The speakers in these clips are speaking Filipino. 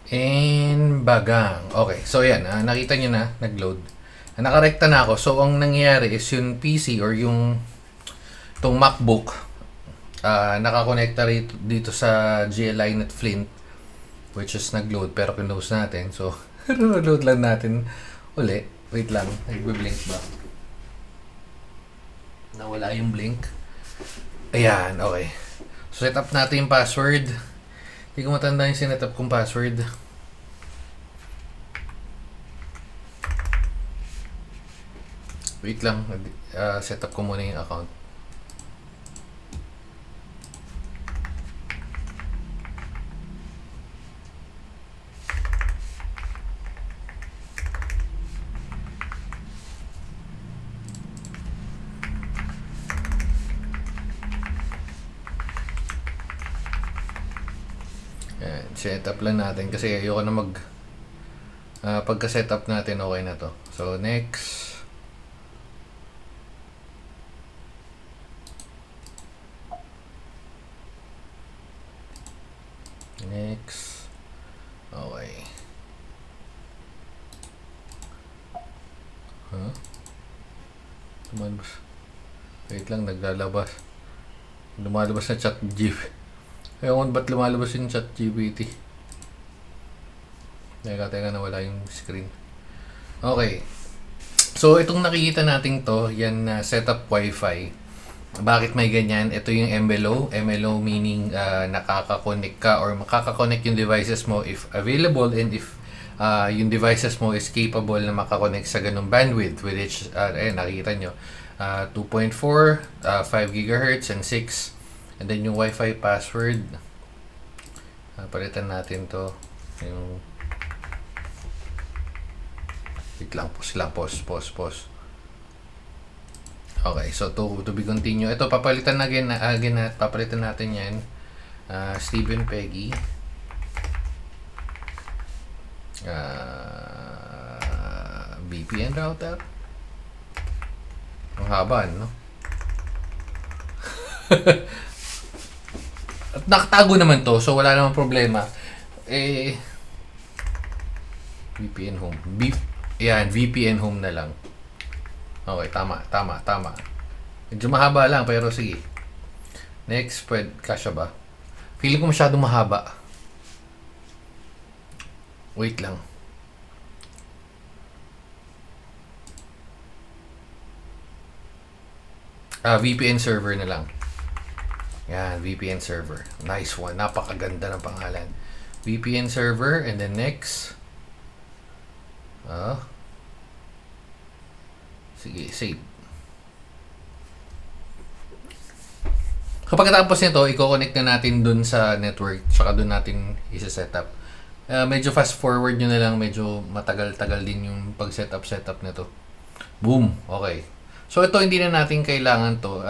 And bagang. Okay, so yan, nakita nyo na, nag-load. Nakarekta na ako. So, ang nangyayari is yung PC or yung itong MacBook, nakakonekta dito sa GLI Net Flint, which is nag-load pero close natin. So, load lang natin uli. Wait lang, nagbe-blink ba? Nawala yung blink. Ayan, okay. So, set up natin yung password. Hindi ko matanda yung sinetup kong password. Wait lang, set up ko muna yung account. Ayan, set up lang natin kasi ayoko na pagka-set up natin okay na to. So, next. Next. Okay. Huh? Lumalabas. Wait lang, naglalabas. Lumalabas na chat GP. Ewan ba't lumalabas yung chat GPT. Teka, nawala yung screen. Okay. So, itong nakikita natin to, yan na setup Wi-Fi. Bakit may ganyan? Ito yung MLO. MLO meaning nakaka-connect ka or makaka-connect yung devices mo if available and if yung devices mo is capable na makakonect sa ganung bandwidth which nakikita nyo 2.4, 5 GHz and 6. And then yung Wi-Fi password, palitan natin to. Yung wait lang, pause. Okay, so to be continue. Ito papalitan papalitan natin 'yan. Stephen Peggy. VPN router. Ang haba, no? At nakatago naman to, so wala namang problema. VPN home. Yan, VPN home na lang. Okay, tama. Medyo mahaba lang, pero sige. Next, kasya ba? Feeling ko masyadong mahaba. Wait lang. VPN server na lang. Yan, VPN server. Nice one. Napakaganda ng pangalan. VPN server, and then next. Sige, save. Kapag tapos nito, i-connect na natin dun sa network, saka dun natin isa-set up. Medyo fast forward nyo na lang, medyo matagal-tagal din yung pag-setup nito. Boom! Okay. So ito hindi na natin kailangan to,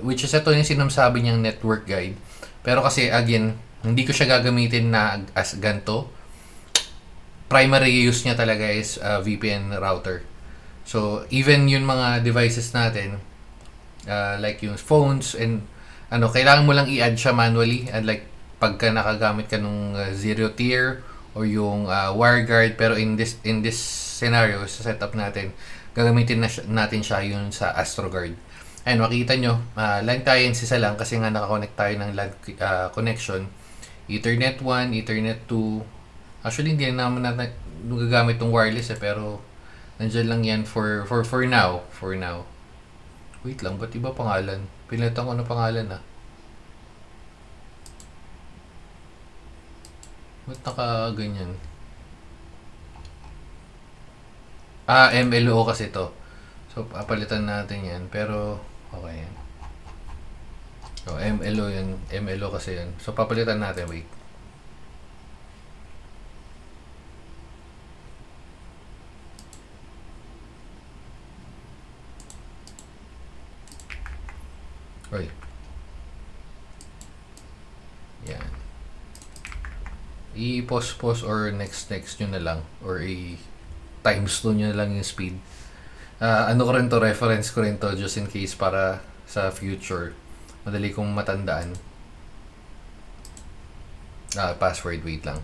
which is ito yung sinasabi niyang network guide. Pero kasi again, hindi ko siya gagamitin na as ganto. Primary use niya talaga is VPN router. So even yung mga devices natin, like yung phones and kailangan mo lang i-add siya manually, and like pagka nakagamit ka nung zero tier or yung WireGuard, pero in this scenario sa setup natin, gagamitin natin siya yun sa AstroGuard. And makita nyo, line clients isa lang kasi nga nakakonect tayo ng LAN connection. Ethernet 1, Ethernet 2. Actually, hindi naman natin gagamit ng wireless pero nandiyan lang yan for now. For now. Wait lang, ba't iba pangalan? Pinalitan ko na pangalan Ba't naka-ganyan? MLO kasi to. So, papalitan natin yan. Pero, okay yan. So, MLO yan. MLO kasi yan. So, papalitan natin. Wait. Right. Yan. I-pause or next nyo na lang. Or times 2 nyo na lang yung speed. Reference ko rin to just in case para sa future. Madali kong matandaan. Password, wait lang.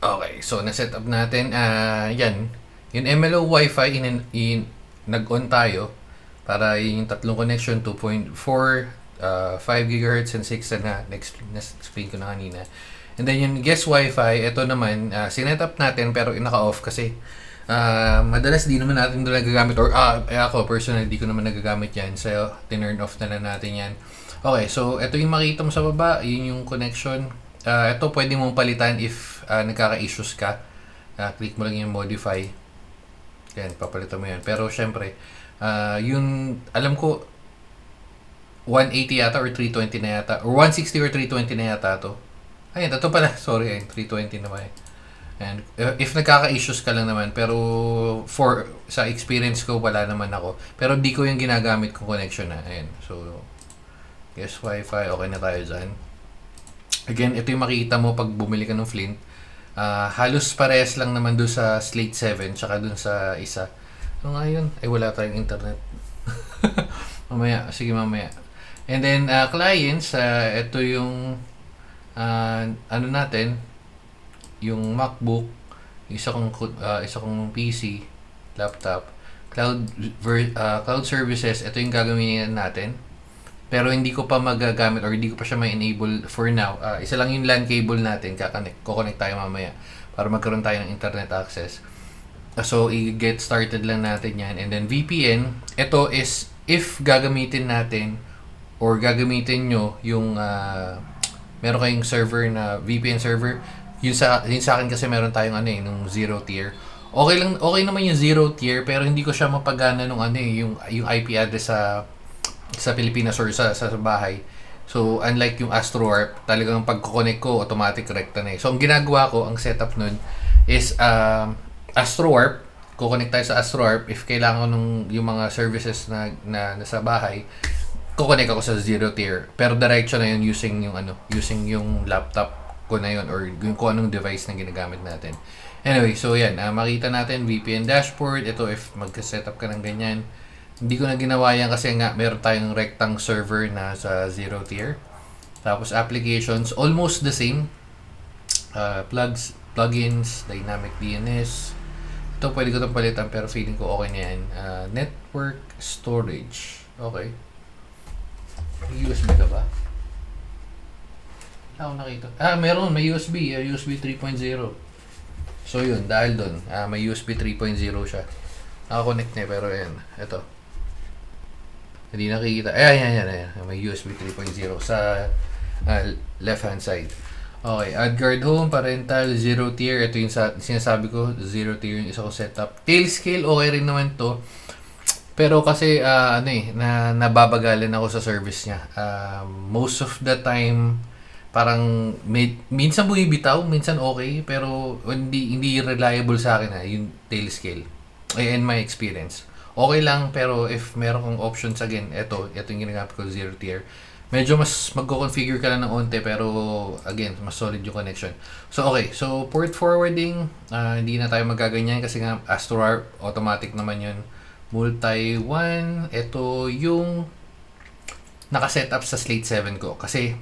Okay, so na-set up natin. Yan. Yung MLO Wi-Fi, nag-on tayo para yung tatlong connection, 2.4, 5 GHz and 6 na na-explain ko na kanina. And then yung guest Wi-Fi, ito naman, sinet up natin pero naka-off kasi madalas di naman natin doon nagagamit or ako personally di ko naman nagagamit yan, so tinurn off na lang natin yan. Okay, so ito yung makita mo sa baba, yun yung connection. Ito pwede mong palitan if nagkaka-issues ka. Click mo lang yung modify. Yan, papalitan mo yan. Pero syempre, yung alam ko 180 yata or 320 na yata or 160 or 320 na yata to. Ayun, ito pala. Sorry, ayun, 320 naman eh. And if nagkaka-issues ka lang naman, pero sa experience ko wala naman ako. Pero di ko yung ginagamit kong connection na. Ayun. So guest Wi-Fi, okay na tayo dyan. Again, ito yung makikita mo pag bumili ka ng Flint. Halos parehas lang naman doon sa Slate 7 tsaka doon sa isa. Ano nga yun? Ay, wala tayong internet. Mamaya. Sige, mamaya. And then, clients, ito yung ano natin, yung MacBook, isa kong PC, laptop, cloud services, ito yung gagamitin natin. Pero hindi ko pa magagamit or hindi ko pa siya ma-enable for now. Isa lang yung LAN cable natin, kukonect tayo mamaya para magkaroon tayo ng internet access. So, i-get started lang natin yan. And then VPN, ito is if gagamitin natin or gagamitin nyo yung meron kayong server na VPN server, yun sa akin kasi meron tayong nung zero tier. Okay naman yung zero tier pero hindi ko siya mapagana nung yung IP address sa Pilipinas or sa bahay. So, unlike yung AstroWarp, talagang pagko-connect ko, automatic rekta na eh. So, ang ginagawa ko, ang setup nun is AstroWarp. Kukonect tayo sa AstroWarp. If kailangan ko yung mga services na nasa bahay, kukonect ako sa zero tier. Pero diretso na yun using yung laptop ko na yun or yung kung anong device na ginagamit natin. Anyway, so yan. Makita natin VPN dashboard. Ito, if magka-setup ka ng ganyan, hindi ko na ginawa yan kasi nga meron tayong rectang server na sa zero tier. Tapos applications, almost the same. Plugins, dynamic DNS. Ito pwede ko itong palitan pero feeling ko okay na yan. Network storage. Okay. May USB ka ba? Wala akong nakita. Meron. May USB. USB 3.0. So yun, dahil doon, may USB 3.0 siya. Nakakonect na pero yan. Ito. Hindi nakikita. Ayan. May USB 3.0 sa left hand side. Okay, add guard home, parental, zero tier. Ito yung sinasabi ko, zero tier yung isa ko setup. Tailscale, okay rin naman to. Pero kasi, nababagalan ako sa service niya. Most of the time, parang minsan bumibitaw, minsan okay, pero hindi reliable sa akin yung tailscale. In my experience. Okay lang, pero if meron kong options again, ito yung ginagamit ko, zero tier. Medyo mas magko-configure ka lang ng onte, pero again, mas solid yung connection. So, okay. So, port forwarding, hindi na tayo magaganyan kasi nga AstroWarp, automatic naman yun. Multi-1, ito yung nakasetup sa Slate 7 ko. Kasi,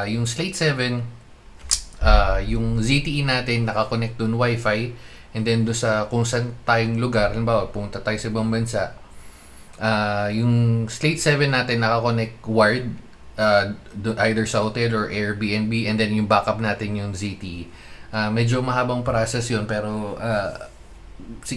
yung Slate 7, yung ZTE natin, nakakonect dun Wi-Fi. And then doon sa kung saan tayong lugar, halimbawa pumunta tayo sa ibang bansa, yung Slate 7 natin nakakonect wired either sa hotel or Airbnb, and then yung backup natin yung ZTE. Medyo mahabang process yun pero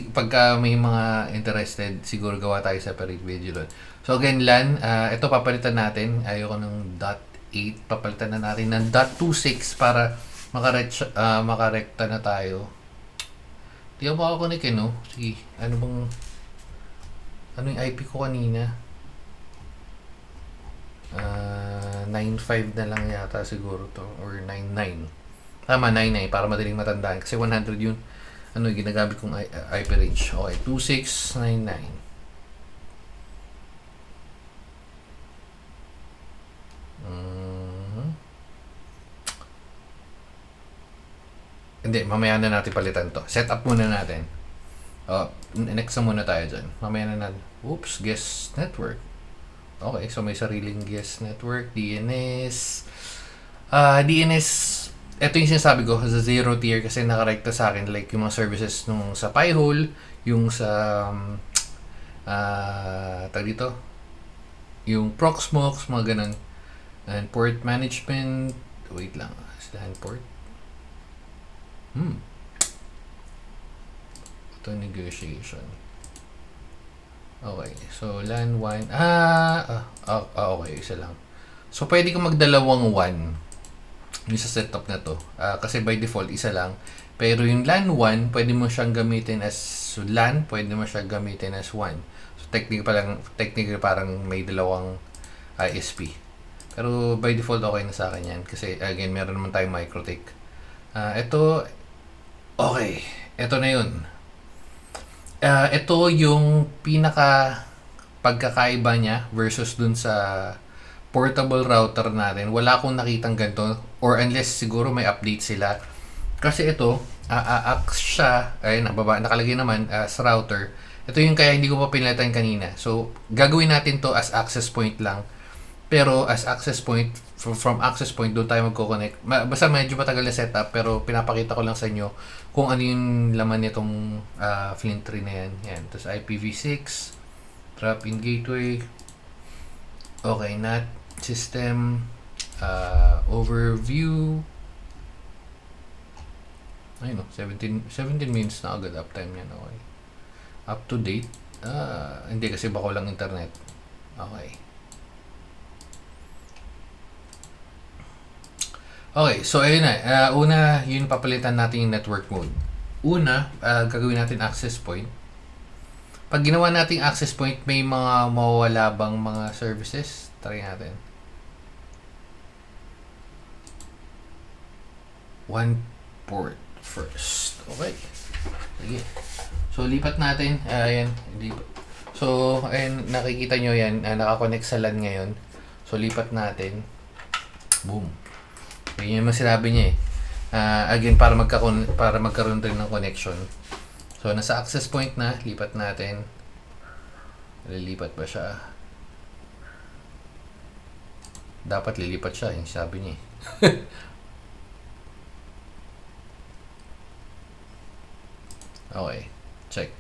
pagka may mga interested, siguro gawa tayo separate video doon. So again, LAN, ito papalitan natin. Ayoko ng .8, papalitan na natin ng .26 para makarekta na tayo. Di ako makakonect no? Sige, ano yung IP ko kanina? 9.5 na lang yata siguro to, or 9.9. Tama, 9.9 para madaling matandaan. Kasi 100 yun, ginagamit kong IP range. Okay, 2699. Hindi, mamaya na natin palitan to. Set up muna natin. Next na muna tayo dyan. Mamaya na natin. Oops, guest network. Okay, so may sariling guest network. DNS. DNS, ito yung sinasabi ko sa zero tier kasi nakarekta sa akin like yung mga services nung sa Pi-hole, yung sa tag dito, yung Proxmox, mga ganun. And port management, wait lang, saan port? Ito negotiation. Okay, so LAN 1, okay, isa lang. So pwede ko magdalawang 1 yung sa setup na to. Kasi by default, isa lang. Pero yung LAN 1, pwede mo siyang gamitin as LAN, pwede mo siyang gamitin as 1. So technically parang may dalawang ISP. Pero by default, okay na sa akin yan. Kasi again, meron naman tayong MikroTik. Ito, okay. Ito na yun. Ito yung pinaka pagkakaiba niya versus dun sa portable router natin. Wala akong nakitang ganito or unless siguro may update sila. Kasi ito, siya, ay nakalagay naman sa router. Ito yung kaya hindi ko pa pinalitan kanina. So, gagawin natin to as access point lang. Pero as access point, from access point, doon tayo magko-connect. Basta medyo matagal na setup, pero pinapakita ko lang sa inyo kung ano yung laman nitong Flint tree na yan. Yan. Tapos IPv6, drop-in gateway, okay, NAT system, overview. Ayun, 17 minutes na agad uptime yan. Okay. Up to date. Hindi kasi bako lang internet. Okay. Okay, so ayun na. Una, yun papalitan natin yung network mode. Una, gagawin natin access point. Pag ginawa natin access point, may mga mawawala bang mga services? Try natin. One port first. Okay. Sige. So, lipat natin. Ayan. So, ayan, nakikita nyo yan. Nakakonect sa LAN ngayon. So, lipat natin. Boom. Yun yung sinabi niya eh. Again, para magkaroon din ng connection. So, nasa access point na. Lipat natin. Lilipat ba siya? Dapat lilipat siya. Yung sabi niya eh. Okay. Check.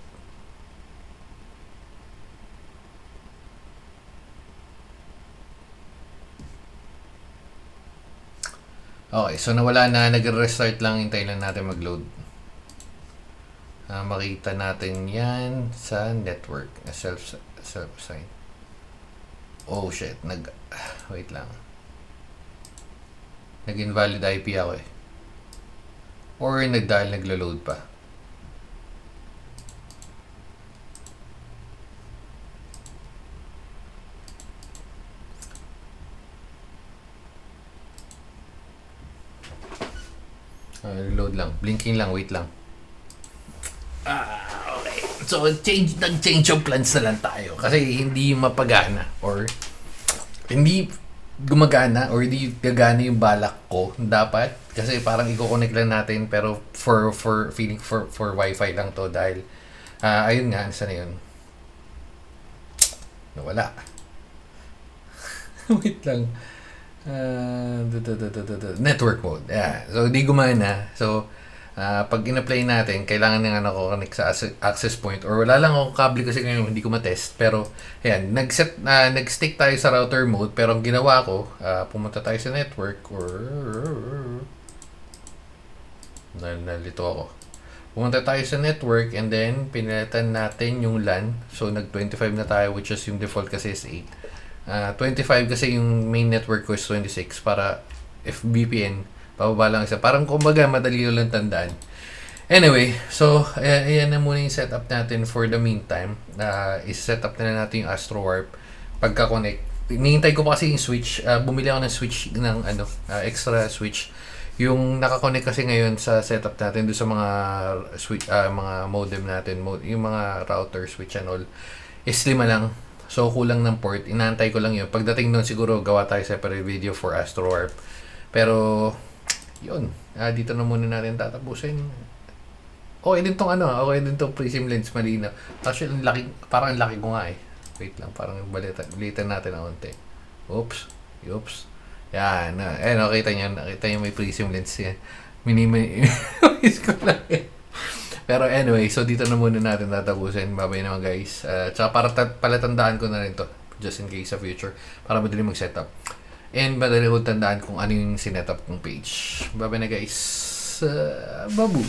Okay, so nawala na, nag-restart lang, hintayin lang natin mag-load. Makita natin yan sa network, self-assign. Oh shit, wait lang. Nag-invalid IP ako eh. Or dahil naglo-load pa. Reload lang. Blinking lang. Wait lang. Okay. So, nag-change of plans na lang tayo. Kasi hindi mapagana or hindi gumagana or hindi gagana yung balak ko. Dapat. Kasi parang i-connect lang natin pero for feeling for wifi lang to dahil ayun nga. Saan na yun? Nawala. Wait lang. Network mode. Yeah. So, di gumana. So, pag in-apply natin, kailangan ng connect sa access point or wala lang akong kable kasi ngayon hindi ko ma-test. Pero, ayan, nag-stick tayo sa router mode pero ang ginawa ko, pumunta tayo sa network or nalito ako. Pumunta tayo sa network and then pinalitan natin yung LAN. So, nag-25 na tayo which is yung default kasi is 8. 25 kasi yung main network ko is 26 para if VPN pababa lang isa. Parang kumbaga madali lang tandaan. Anyway, so ayan na muna yung setup natin for the meantime. Is-set up na natin yung AstroWarp pagka-connect. Hinihintay ko pa kasi yung switch. Bumili ako ng switch ng extra switch. Yung naka-connect kasi ngayon sa setup natin doon sa mga switch, mga modem natin, yung mga router switch and all is 5 lang. So, kulang ng port. Inaantay ko lang yun. Pagdating nun, siguro gawa tayo separate video for AstroWarp. Pero, yun. Dito na muna natin tatapusin. Okay din tong okay din tong prism lens malinaw. Actually, parang laki ko nga eh. Wait lang, parang balitan natin ng konti. Oops. Yan. Nakita nyo may prism lens yan. Minimize ko lang eh. Pero anyway, so dito na muna natin tatapusin. Babay naman guys. Tsaka para palatandaan ko na rin to. Just in case sa future. Para madali mag-setup. And madali ko tandaan kung ano yung sinetup kong page. Babay na guys. Babu.